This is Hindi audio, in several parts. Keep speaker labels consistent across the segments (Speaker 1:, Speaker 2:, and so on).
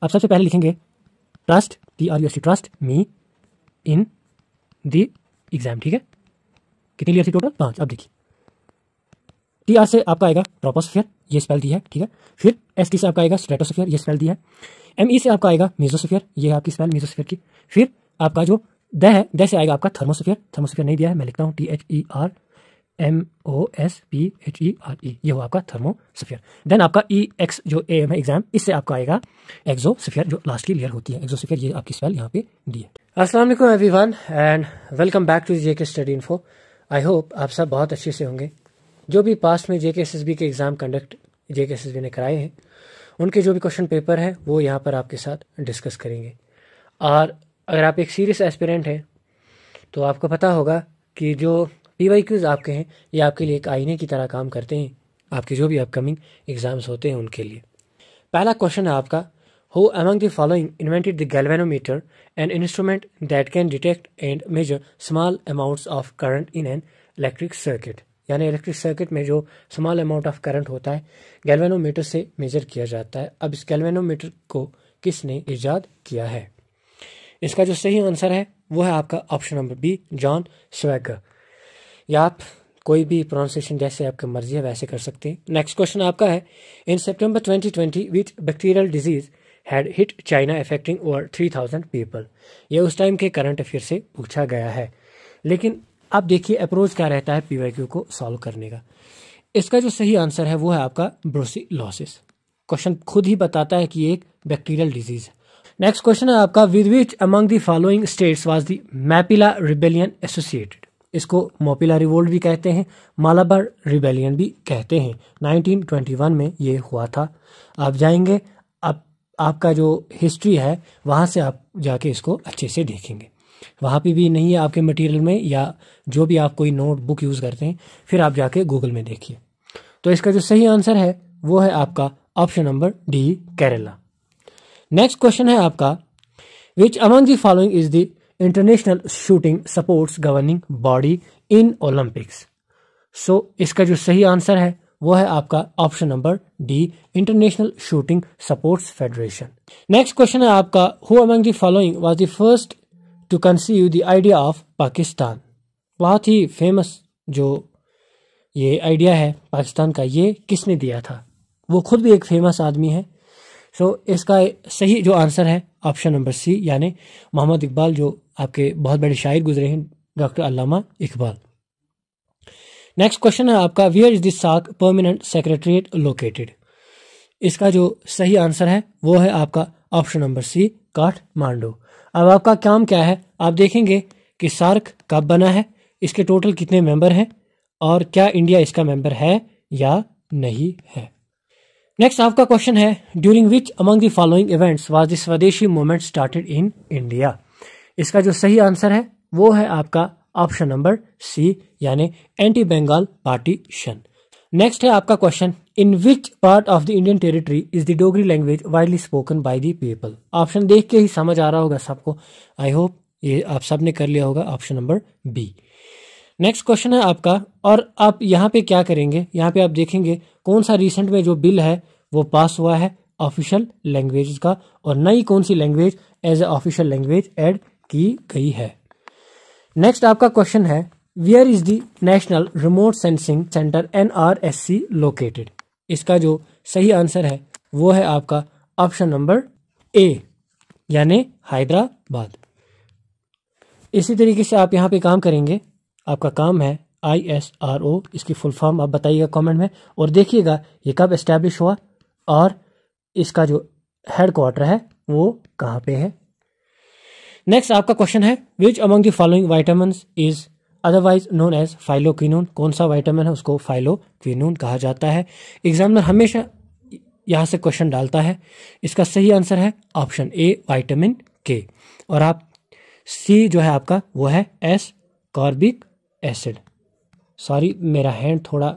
Speaker 1: अब सबसे पहले लिखेंगे trust, TRUST, trust me in the exam. ठीक है, कितनी लेयर थी टोटल? 5। अब देखिए TR से आपका आएगा ट्रोपोस्फियर, ये स्पेल दी है। ठीक है, फिर ST से आपका आएगा स्ट्रेटोस्फियर, ये स्पेल दी है। ME से आपका आएगा मेसोस्फियर, ये है आपकी स्पेल मेसोस्फियर की। फिर आपका जो द है, द से आएगा आपका थर्मोस्फियर, थर्मोस्फियर नहीं दिया है, मैं लिखता हूँ THERMOSPHERE, ये हो आपका थर्मोस्फियर। देन आपका EX जो AM है एग्जाम, इससे आपका आएगा एक्सोस्फियर, जो लास्ट की लेयर होती है एक्सोस्फियर, ये आपकी स्पेल यहाँ पे दी है। अस्सलाम वालेकुम everyone and welcome back to JK study info. I hope आप सब बहुत अच्छे से होंगे। जो भी पास्ट में JK SSB के एग्ज़ाम कंडक्ट JK SSB ने कराए हैं, उनके जो भी क्वेश्चन पेपर है वो यहाँ पर आपके साथ डिस्कस करेंगे। और अगर आप एक सीरियस एस्पिरेंट हैं तो आपको पता होगा कि जो PYQs आपके हैं ये आपके लिए एक आईने की तरह काम करते हैं, आपके जो भी अपकमिंग एग्ज़ाम्स होते हैं उनके लिए। पहला क्वेश्चन है आपका, Who among the following invented the galvanometer, an instrument that can detect and measure small amounts of current in an electric circuit? यानी इलेक्ट्रिक सर्किट में जो स्मॉल अमाउंट ऑफ करंट होता है गैल्वेनोमीटर से मेजर किया जाता है। अब इस गैल्वेनोमीटर को किसने इजाद किया है? इसका जो सही आंसर है वो है आपका option number B, John Swagger. या आप कोई भी प्रोनाउंसिएशन जैसे आपकी मर्जी है वैसे कर सकते हैं। नेक्स्ट क्वेश्चन आपका है, in September 2020 which bacterial disease had hit China affecting over 3000 people? ये उस टाइम के करंट अफेयर से पूछा गया है। लेकिन अब देखिए अप्रोच क्या रहता है PYQ को सॉल्व करने का। इसका जो सही आंसर है वो है आपका ब्रुसेलोसिस। क्वेश्चन खुद ही बताता है कि ये एक बैक्टीरियल डिजीज है। नेक्स्ट क्वेश्चन है आपका, with which among the following states was the Mappila rebellion associated? इसको मोपिला रिवोल्ट भी कहते हैं, मालाबार रिबेलियन भी कहते हैं। 1921 में ये हुआ था। आप जाएंगे, अब आपका जो हिस्ट्री है वहाँ से आप जाके इसको अच्छे से देखेंगे। वहाँ पे भी नहीं है आपके मटेरियल में, या जो भी आप कोई नोट बुक यूज़ करते हैं फिर आप जाके गूगल में देखिए। तो इसका जो सही आंसर है वो है आपका option number D, Kerala. Next question है आपका, which among the following is the international shooting sports governing body in Olympics? So इसका जो सही आंसर है वो है आपका option number D, international shooting sports federation. Next question है आपका, who among the following was the first to conceive the idea of Pakistan? बहुत ही फेमस जो ये आइडिया है पाकिस्तान का, ये किसने दिया था? वो खुद भी एक फेमस आदमी है। सो इसका सही जो आंसर है ऑप्शन नंबर सी, यानी मोहम्मद इकबाल, जो आपके बहुत बड़े शायर गुजरे हैं, doctor Allama Iqbal. Next question है आपका, where is the SAARC permanent secretariat located? इसका जो सही आंसर है वो है आपका ऑप्शन नंबर सी, काठमांडू। अब आपका काम क्या है, आप देखेंगे कि सार्क कब बना है, इसके टोटल कितने मेंबर हैं और क्या इंडिया इसका मेंबर है या नहीं है। नेक्स्ट आपका क्वेश्चन है, during which among the following events was the स्वदेशी मूवमेंट स्टार्टेड इन इंडिया? इसका जो सही आंसर है वो है आपका ऑप्शन नंबर सी, यानी एंटी बंगाल पार्टीशन। नेक्स्ट है आपका question, in which part of the Indian territory is the Dogri language widely spoken by the people? Option देख के ही समझ आ रहा होगा सबको, आई होप ये आप सब ने कर लिया होगा, option number B. Next question है आपका, और आप यहाँ पे क्या करेंगे, यहाँ पे आप देखेंगे कौन सा रिसेंट में जो बिल है वो पास हुआ है ऑफिशियल लैंग्वेज का, और नई कौन सी language as a official language add की गई है। नेक्स्ट आपका क्वेश्चन है, where is the national remote sensing centre NRSC located? इसका जो सही आंसर है वो है आपका ऑप्शन नंबर ए, यानी हैदराबाद। इसी तरीके से आप यहाँ पे काम करेंगे, आपका काम है ISRO, इसकी फुल फॉर्म आप बताइएगा कमेंट में, और देखिएगा ये कब एस्टेब्लिश हुआ और इसका जो हेड क्वार्टर है वो कहाँ पे है। नेक्स्ट आपका क्वेश्चन है, which among the following vitamins is otherwise known as phylloquinone? कौन सा वाइटामिन है उसको फाइलोक्विनोन कहा जाता है? एग्जामिनर हमेशा यहाँ से क्वेश्चन डालता है। इसका सही आंसर है ऑप्शन ए, विटामिन के। और आप सी जो है आपका वो है एस्कॉर्बिक एसिड। सॉरी मेरा हैंड थोड़ा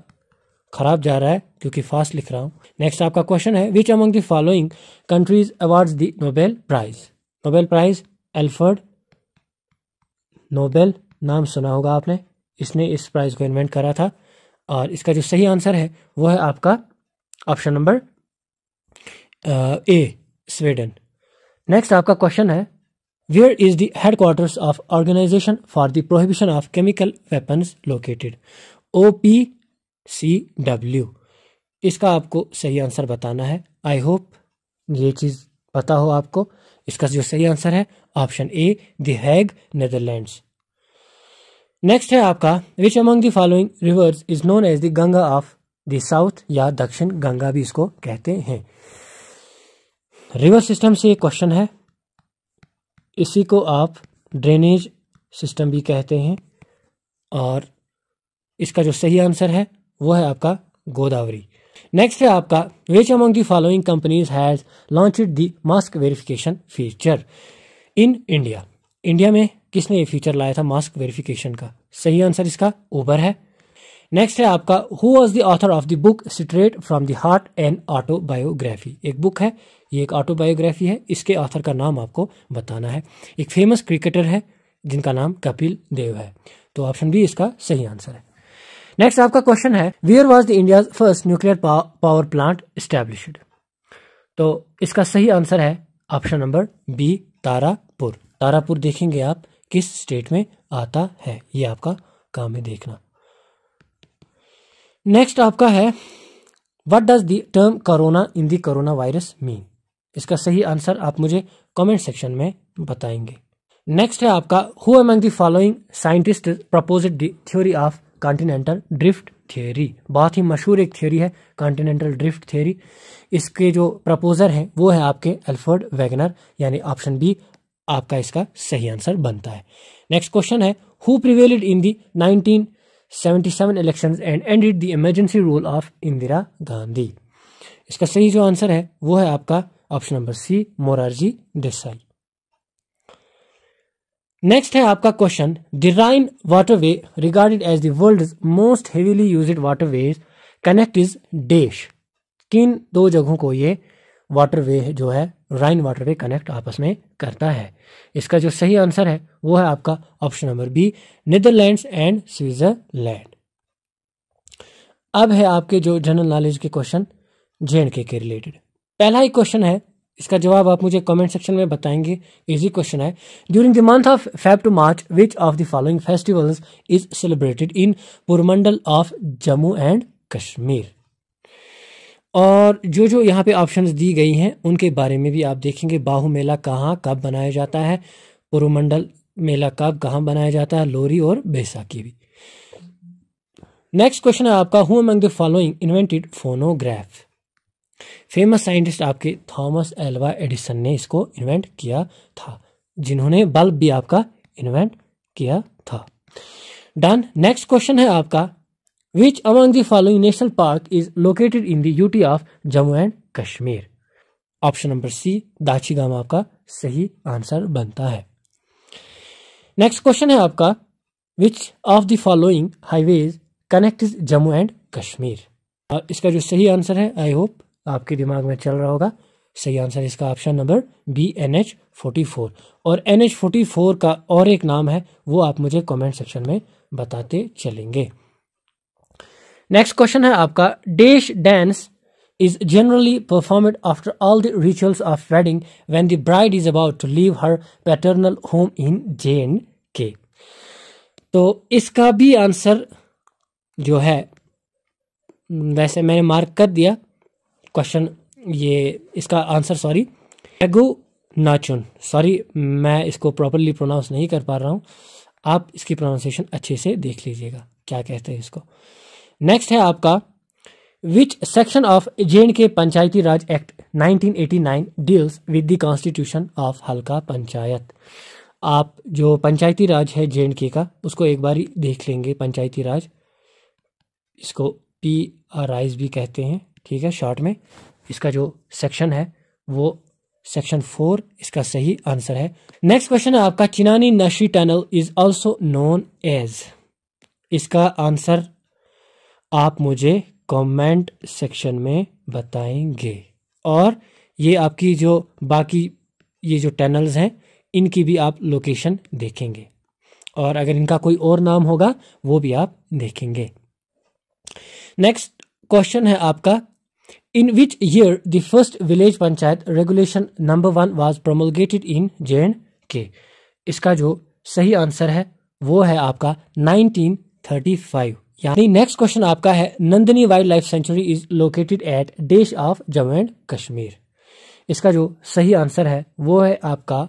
Speaker 1: खराब जा रहा है क्योंकि फास्ट लिख रहा हूँ। नेक्स्ट आपका क्वेश्चन है, which among the following countries awards the Nobel Prize? Nobel Prize Alfred Nobel, नाम सुना होगा आपने, इसने इस प्राइज को इन्वेंट करा था। और इसका जो सही आंसर है वो है आपका option number A, Sweden. Next आपका क्वेश्चन है, where is the headquarters of organisation for the prohibition of chemical weapons located? OPCW। इसका आपको सही आंसर बताना है। आई होप ये चीज पता हो आपको। इसका जो सही आंसर है option A, the Hague, Netherlands. Next है आपका, which among the following rivers is known as the Ganga of the south, या दक्षिण गंगा भी इसको कहते हैं। रिवर सिस्टम से एक क्वेश्चन है, इसी को आप ड्रेनेज सिस्टम भी कहते हैं, और इसका जो सही आंसर है वो है आपका गोदावरी। नेक्स्ट है आपका, which among the following companies has launched the mask verification feature in India? India में किसने ये फीचर लाया था मास्क वेरिफिकेशन का? सही आंसर इसका उबर है। नेक्स्ट है आपका, who was the author of the book straight from the heart and autobiography? एक बुक है, ये एक ऑटोबायोग्राफी है, इसके ऑथर का नाम आपको बताना है। एक फेमस क्रिकेटर है जिनका नाम कपिल देव है, तो ऑप्शन बी इसका सही आंसर है। नेक्स्ट आपका क्वेश्चन है, where was the India first nuclear power plant established? तो इसका सही आंसर है option number B, Tarapur. Tarapur देखेंगे आप किस स्टेट में आता है, ये आपका काम है देखना। नेक्स्ट आपका है, what does the term corona in the corona virus mean? इसका सही आंसर आप मुझे कमेंट सेक्शन में बताएंगे। नेक्स्ट है आपका, who among the following scientist proposed the theory of continental drift theory? बहुत ही मशहूर एक थ्योरी है कॉन्टिनेंटल ड्रिफ्ट थ्योरी। इसके जो प्रपोजर हैं वो है आपके अल्फ्रेड वेगनर, यानी ऑप्शन बी आपका इसका सही आंसर बनता है। नेक्स्ट क्वेश्चन है, who prevailed in the 1977 elections and ended the emergency rule of Indira Gandhi? इसका सही जो आंसर है वो है आपका option number C, Morarji Desai. Next है आपका question, the Rhine waterway regarded as the world's most heavily used waterways connect is dash? किन दो जगहों को ये वाटरवे जो है राइन वाटरवे कनेक्ट आपस में करता है? इसका जो सही आंसर है वो है आपका option number B, Netherlands and Switzerland. अब है आपके जो जनरल नॉलेज के क्वेश्चन J&K के रिलेटेड। पहला ही क्वेश्चन है, इसका जवाब आप मुझे कमेंट सेक्शन में बताएंगे। इजी क्वेश्चन है, during the month of Feb two March which of the following festivals is celebrated in Purmandal of Jammu and Kashmir? और जो जो यहाँ पे ऑप्शंस दी गई हैं उनके बारे में भी आप देखेंगे। बाहू मेला कहाँ कब बनाया जाता है, पुरमंडल मेला कब कहाँ बनाया जाता है, लोहरी और बैसाखी भी। नेक्स्ट क्वेश्चन है आपका, who among the following invented phonograph? Famous scientist आपके थॉमस एल्वा एडिसन ने इसको इन्वेंट किया था, जिन्होंने बल्ब भी आपका इन्वेंट किया था। डन। नेक्स्ट क्वेश्चन है आपका, which among the following national park is located in the UT of Jammu and Kashmir? Option number C, Dachigam आपका सही आंसर बनता है। नेक्स्ट क्वेश्चन है आपका, which of the following highways connect Jammu and Kashmir? इसका जो सही आंसर है, आई होप आपके दिमाग में चल रहा होगा, सही आंसर इसका ऑप्शन नंबर बी, NH44। और NH44 का और एक नाम है, वो आप मुझे कमेंट सेक्शन में बताते चलेंगे। नेक्स्ट क्वेश्चन है आपका, dash dance is generally performed after all the rituals of wedding when the bride is about to leave her paternal home in J&K? तो इसका भी आंसर जो है, वैसे मैंने मार्क कर दिया क्वेश्चन, ये इसका आंसर सॉरी एगो नाचुन, सॉरी मैं इसको प्रॉपरली प्रोनाउंस नहीं कर पा रहा हूँ, आप इसकी प्रोनाउंसिएशन अच्छे से देख लीजिएगा क्या कहते हैं इसको। नेक्स्ट है आपका, which section of J&K Panchayati Raj act 1989 deals with the constitution of हल्का पंचायत? आप जो पंचायती राज है J&K का उसको एक बार देख लेंगे। पंचायती राज, इसको PRIs भी कहते हैं, ठीक है शॉर्ट में। इसका जो सेक्शन है वो सेक्शन 4 इसका सही आंसर है। नेक्स्ट क्वेश्चन है आपका, Chenani Nashri tunnel is also known as? इसका आंसर आप मुझे कमेंट सेक्शन में बताएंगे। और ये आपकी जो बाकी ये जो टनल्स हैं इनकी भी आप लोकेशन देखेंगे, और अगर इनका कोई और नाम होगा वो भी आप देखेंगे। नेक्स्ट क्वेश्चन है आपका, in which year the first village panchayat regulation number 1 was promulgated in J&K। इसका जो सही आंसर है वो है आपका 1935। यानी नेक्स्ट क्वेश्चन आपका है Nandini wild life sanctuary is located at देश ऑफ जम्मू एंड कश्मीर। इसका जो सही आंसर है वो है आपका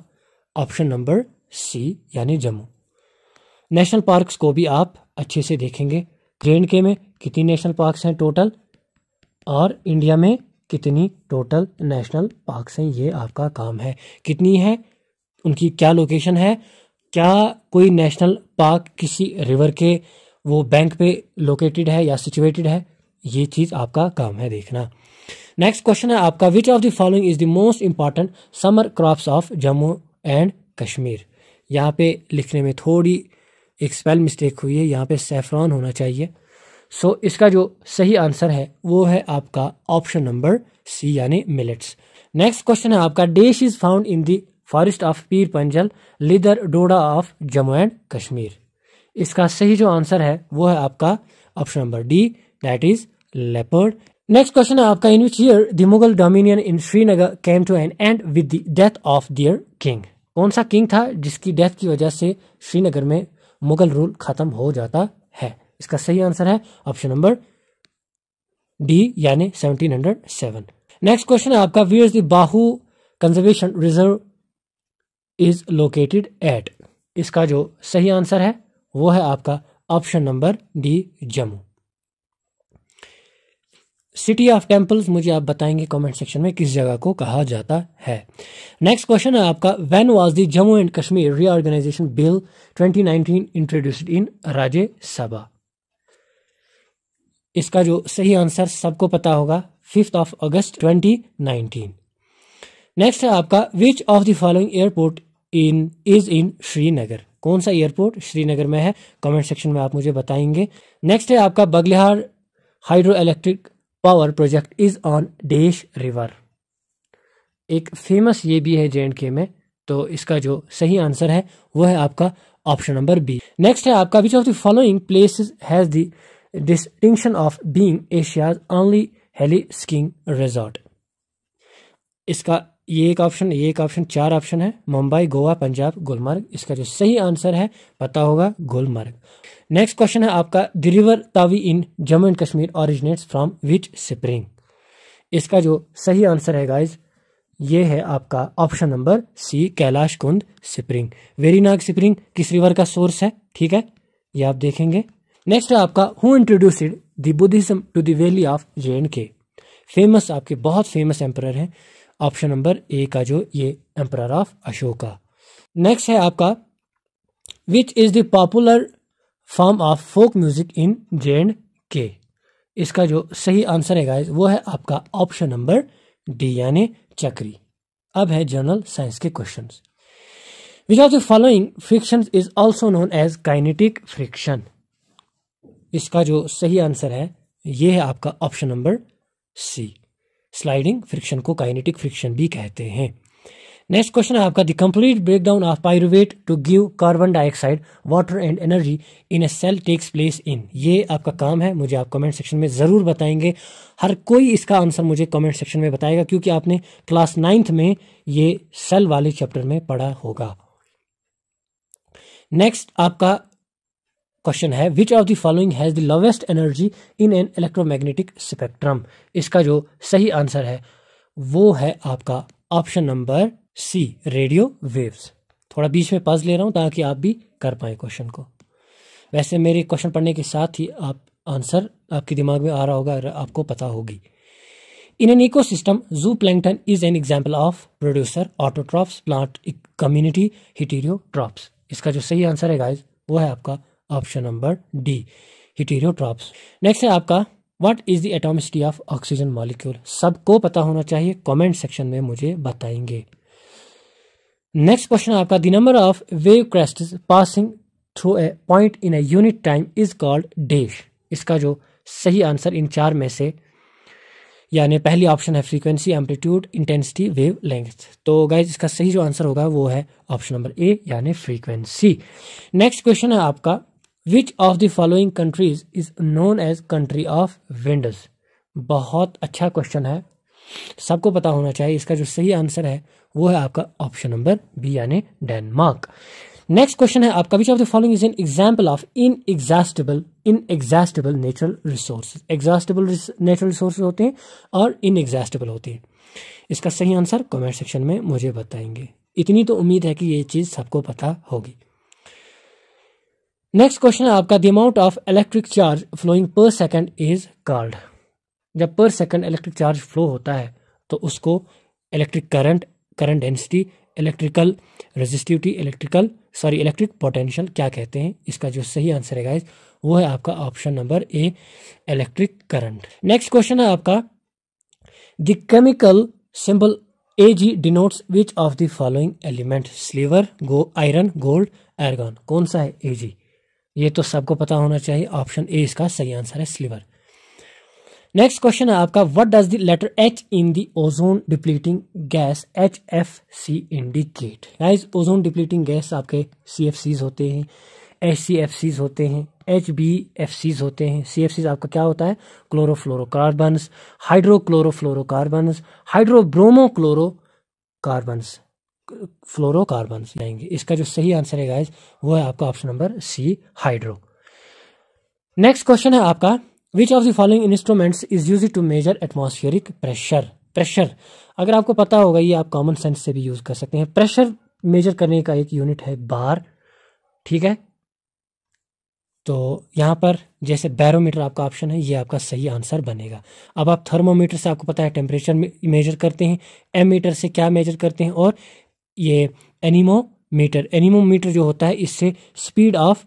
Speaker 1: ऑप्शन नंबर सी यानी जम्मू। नेशनल पार्क्स को भी आप अच्छे से देखेंगे, J&K में कितनी नेशनल पार्क्स हैं टोटल और इंडिया में कितनी टोटल नेशनल पार्क्स हैं, ये आपका काम है। कितनी है, उनकी क्या लोकेशन है, क्या कोई नेशनल पार्क किसी रिवर के वो बैंक पे लोकेटेड है या सिचुएटेड है, ये चीज़ आपका काम है देखना। नेक्स्ट क्वेश्चन है आपका which of the following is the most important summer crops of Jammu and Kashmir. यहाँ पे लिखने में थोड़ी एक स्पेल मिस्टेक हुई है, यहाँ पे सैफरॉन होना चाहिए। सो इसका जो सही आंसर है वो है आपका ऑप्शन नंबर सी यानी मिलेट्स। नेक्स्ट क्वेश्चन है आपका dash is found in the forest of Pir Panjal Lidder Doda of Jammu and Kashmir. इसका सही जो आंसर है वो है आपका option number D that is leopard. Next question है आपका in which year the Mughal dominion in Srinagar came to an end with the death of their king. कौन सा किंग था जिसकी डेथ की वजह से श्रीनगर में मुगल रूल खत्म हो जाता है। इसका सही आंसर है ऑप्शन नंबर डी यानी 1707। नेक्स्ट क्वेश्चन है आपका where is the Bahu conservation reserve is located at. इसका जो सही आंसर है वो है आपका option number D Jammu. City of temples मुझे आप बताएंगे कमेंट सेक्शन में किस जगह को कहा जाता है। नेक्स्ट क्वेश्चन है आपका when was the Jammu and Kashmir reorganisation bill 2019 introduced in Rajya Sabha. इसका जो सही आंसर सबको पता होगा 5 अगस्त 2019। नेक्स्ट है आपका which of the following airport is in Srinagar. कौन सा एयरपोर्ट श्रीनगर में है, कमेंट सेक्शन में आप मुझे बताएंगे। नेक्स्ट है आपका Baglihar hydro electric power project is on dash river. एक फेमस ये भी है J&K में, तो इसका जो सही आंसर है वो है आपका ऑप्शन नंबर बी। नेक्स्ट है आपका which of the following places has the distinction of being Asia's only heli skiing resort. इसका ये एक ऑप्शन 4 ऑप्शन है, मुंबई, गोवा, पंजाब, गुलमर्ग। इसका जो सही आंसर है पता होगा गुलमर्ग। नेक्स्ट क्वेश्चन है आपका the river Tawi in Jammu and Kashmir originates from which spring. इसका जो सही आंसर है गाइज ये है आपका option number C Kailash Kund spring. Verinag spring किस रिवर का सोर्स है, ठीक है, ये आप देखेंगे। नेक्स्ट है आपका who introduced the Buddhism to the valley of J&K। Famous आपके बहुत फेमस एम्परर हैं, ऑप्शन नंबर ए का जो ये एम्परर ऑफ अशोका। नेक्स्ट है आपका विच is the popular form of folk music in J&K। इसका जो सही आंसर है गाइस वो है आपका ऑप्शन नंबर डी यानी चक्री। अब है जनरल साइंस के questions. Which of the following friction is also known as kinetic friction. इसका जो सही आंसर है ये है आपका option number C. Sliding friction को काइनेटिक फ्रिक्शन भी कहते हैं। नेक्स्ट क्वेश्चन है आपका the complete breakdown of pyruvate to give carbon dioxide water and energy in a cell takes place in. ये आपका काम है, मुझे आप कमेंट सेक्शन में जरूर बताएंगे। हर कोई इसका आंसर मुझे कमेंट सेक्शन में बताएगा क्योंकि आपने क्लास 9th में ये सेल वाले चैप्टर में पढ़ा होगा। नेक्स्ट आपका क्वेश्चन है which of the following has the lowest energy in an electromagnetic spectrum. इसका जो सही आंसर है वो है आपका option number C radio waves. थोड़ा बीच में पॉज ले रहा हूं ताकि आप भी कर पाए क्वेश्चन को। वैसे मेरे क्वेश्चन पढ़ने के साथ ही आप आंसर आपके दिमाग में आ रहा होगा, आपको पता होगी। In an ecosystem zooplankton is an example of producer autotrophs plant community heterotrophs. इसका जो सही आंसर है गाइस वो है आपका option number D heterotrophs. Next है आपका what is the atomicity of oxygen molecule. सबको पता होना चाहिए, कमेंट सेक्शन में मुझे बताएंगे। नेक्स्ट क्वेश्चन आपका the number of wave crests passing through a point in a unit time is called dash. इसका जो सही आंसर इन 4 में से यानी पहली ऑप्शन है frequency, amplitude, intensity, wave length. तो गाइज इसका सही जो आंसर होगा वो है ऑप्शन नंबर ए यानी फ्रीक्वेंसी। नेक्स्ट क्वेश्चन है आपका which of the following countries is known as country of windows. बहुत अच्छा क्वेश्चन है, सबको पता होना चाहिए। इसका जो सही आंसर है वो है आपका ऑप्शन नंबर बी यानी डेनमार्क। नेक्स्ट क्वेश्चन है आपका, which of the following is an example of inexhaustible natural resources. Exhaustible natural resources होते हैं और इनएग्जॉस्टिबल होते हैं। इसका सही आंसर कमेंट सेक्शन में मुझे बताएंगे। इतनी तो उम्मीद है कि ये चीज सबको पता होगी। नेक्स्ट क्वेश्चन है आपका, the amount of electric charge flowing per second is called. जब per second electric charge flow होता है तो उसको electric current density, electrical resistivity, electric potential क्या कहते हैं। इसका जो सही आंसर है गाइस वो है आपका option number A, electric current. Next question है आपका, the chemical symbol Ag denotes which of the following element, silver, iron, gold, argon. कौन सा है Ag? ये तो सबको पता होना चाहिए, ऑप्शन ए इसका सही आंसर है, सिल्वर। नेक्स्ट क्वेश्चन है आपका, what does the letter H in the ozone depleting gas HFC indicate. Guys ozone depleting gas आपके CFCs होते हैं, HCFCs होते हैं, HBFCs होते हैं। CFCs आपका क्या होता है, क्लोरोफ्लोरोकार्बन्स, हाइड्रोक्लोरोफ्लोरोकार्बन्स, फ्लोरोकार्बन्स लेंगे। इसका जो सही आंसर है गाइस वो है आपका option number C, hydro. Next question है आपका, which of the following instruments is used to measure atmospheric pressure. अगर आपको पता होगा, ये आप कॉमन सेंस से भी यूज कर सकते हैं। प्रेशर मेजर करने का एक यूनिट है बार, ठीक है। तो यहाँ पर जैसे बैरोमीटर आपका ऑप्शन है, ये आपका सही आंसर बनेगा। अब आप थर्मोमीटर से आपको पता है टेम्परेचर मेजर करते हैं, एमीटर से क्या मेजर करते हैं, और ये एनीमोमीटर जो होता है इससे स्पीड ऑफ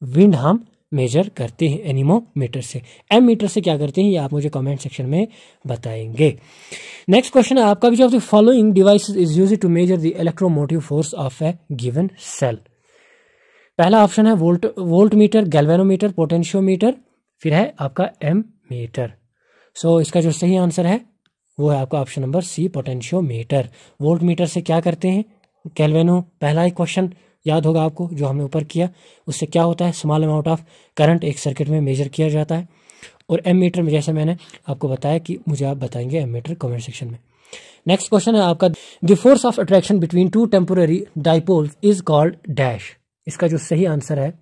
Speaker 1: विंड हम मेजर करते हैं एनीमोमीटर से। एम मीटर से क्या करते हैं ये आप मुझे कमेंट सेक्शन में बताएंगे। नेक्स्ट क्वेश्चन है आपका, which of the following devices is used to measure the electromotive force of a given cell. पहला ऑप्शन है वोल्ट मीटर, गैल्वेनोमीटर, पोटेंशियोमीटर, फिर है आपका एम मीटर। सो इसका जो सही आंसर है वो है आपका option number C, potentiometer. Voltmeter से क्या करते हैं, गैल्वेनो, पहला ही क्वेश्चन याद होगा आपको जो हमने ऊपर किया, उससे क्या होता है, स्मॉल अमाउंट ऑफ करंट एक सर्किट में मेजर किया जाता है। और एम मीटर में जैसे मैंने आपको बताया कि मुझे आप बताएंगे एम मीटर कमेंट सेक्शन में। नेक्स्ट क्वेश्चन है आपका, the force of attraction between two temporary dipoles is called dash. इसका जो सही आंसर है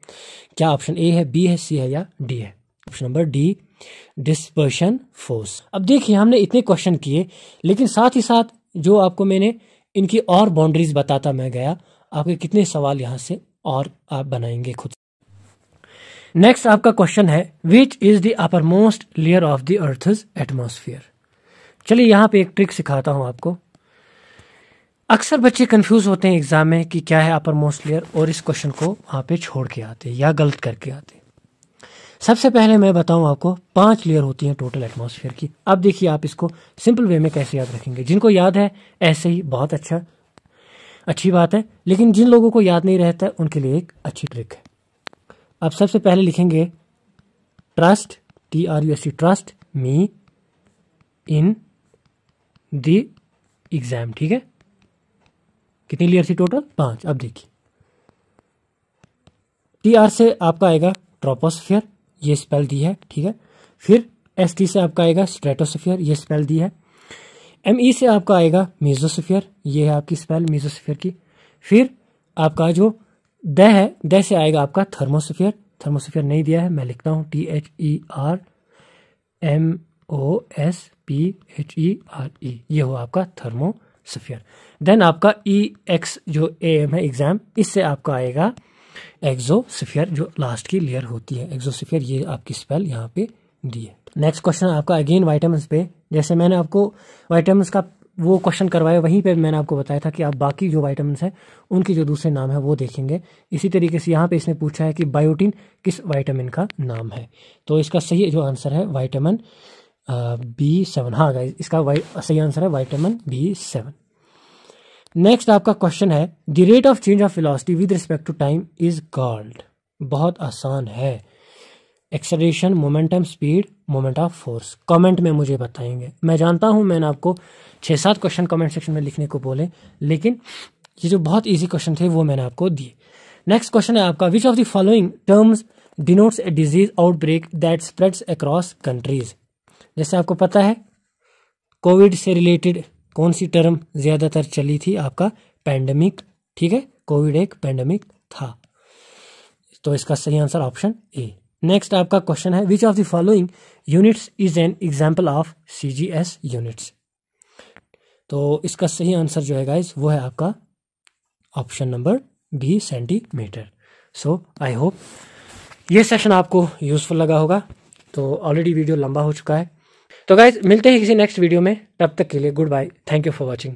Speaker 1: क्या ऑप्शन ए है, बी है, सी है या डी है। Option number D, dispersion force. अब देखिए हमने इतने क्वेश्चन किए, लेकिन साथ ही साथ जो आपको मैंने इनकी और बाउंड्रीज बताता मैं गया, आपके कितने सवाल यहां से और आप बनाएंगे खुद। नेक्स्ट आपका क्वेश्चन है, which is the upper most layer of the earth's atmosphere. चलिए यहां पे एक ट्रिक सिखाता हूं आपको। अक्सर बच्चे कंफ्यूज होते हैं एग्जाम में कि क्या है अपर मोस्ट लेयर, और इस क्वेश्चन को वहां पे छोड़ के आते या गलत करके आते। सबसे पहले मैं बताऊं आपको 5 लेयर होती हैं टोटल एटमॉस्फेयर की। अब देखिए आप इसको सिंपल वे में कैसे याद रखेंगे। जिनको याद है ऐसे ही बहुत अच्छी बात है, लेकिन जिन लोगों को याद नहीं रहता है उनके लिए एक अच्छी ट्रिक है। अब सबसे पहले लिखेंगे trust, TRUST, trust me in the exam, ठीक है। कितनी लेयर थी टोटल, 5। अब देखिए TR से आपका आएगा ट्रोपोस्फियर, ये स्पेल दी है, ठीक है। फिर ST से आपका आएगा स्ट्रेटोस्फियर, ये स्पेल दी है। ME से आपका आएगा मेसोस्फियर, ये है आपकी स्पेल मेसोस्फियर की। फिर आपका जो द है, द से आएगा आपका थर्मोस्फियर, थर्मोस्फियर नहीं दिया है, मैं लिखता हूँ THERMOSPHERE, ये हो आपका थर्मोस्फियर। देन आपका EX जो AM है एग्जाम, इससे आपका आएगा एक्सोस्फियर, जो लास्ट की लेयर होती है एक्सोस्फियर, ये आपकी स्पेल यहाँ पे दी है। नेक्स्ट क्वेश्चन आपका अगेन वाइटामिन्स पे। जैसे मैंने आपको वाइटामिन्स का वो क्वेश्चन करवाया, वहीं पे मैंने आपको बताया था कि आप बाकी जो वाइटामिन्स हैं उनकी जो दूसरे नाम है वो देखेंगे। इसी तरीके से यहाँ पे इसने पूछा है कि बायोटिन किस वाइटामिन का नाम है, तो इसका सही जो आंसर है वाइटामिन B7। हाँ गाइस, इसका सही आंसर है वाइटामिन B7। नेक्स्ट आपका क्वेश्चन है, the rate of change of velocity with respect to time is called. बहुत आसान है, acceleration, momentum, speed, moment of force. Comment में मुझे बताएंगे। मैं जानता हूं मैंने आपको 6-7 क्वेश्चन कमेंट सेक्शन में लिखने को बोले, लेकिन ये जो बहुत इजी क्वेश्चन थे वो मैंने आपको दिए। नेक्स्ट क्वेश्चन है आपका, which of the following terms denotes a disease outbreak that spreads across countries. जैसे आपको पता है कोविड से रिलेटेड कौन सी टर्म ज़्यादातर चली थी, आपका पैंडमिक। ठीक है, कोविड एक पैंडमिक था, तो इसका सही आंसर ऑप्शन ए। नेक्स्ट आपका क्वेश्चन है, which of the following units is an example of CGS units. तो इसका सही आंसर जो है गाइस वो है आपका option number B, centimetre. So I hope ये सेशन आपको यूजफुल लगा होगा। तो ऑलरेडी वीडियो लंबा हो चुका है, तो गाइस मिलते हैं किसी नेक्स्ट वीडियो में, तब तक के लिए goodbye, thank you for watching.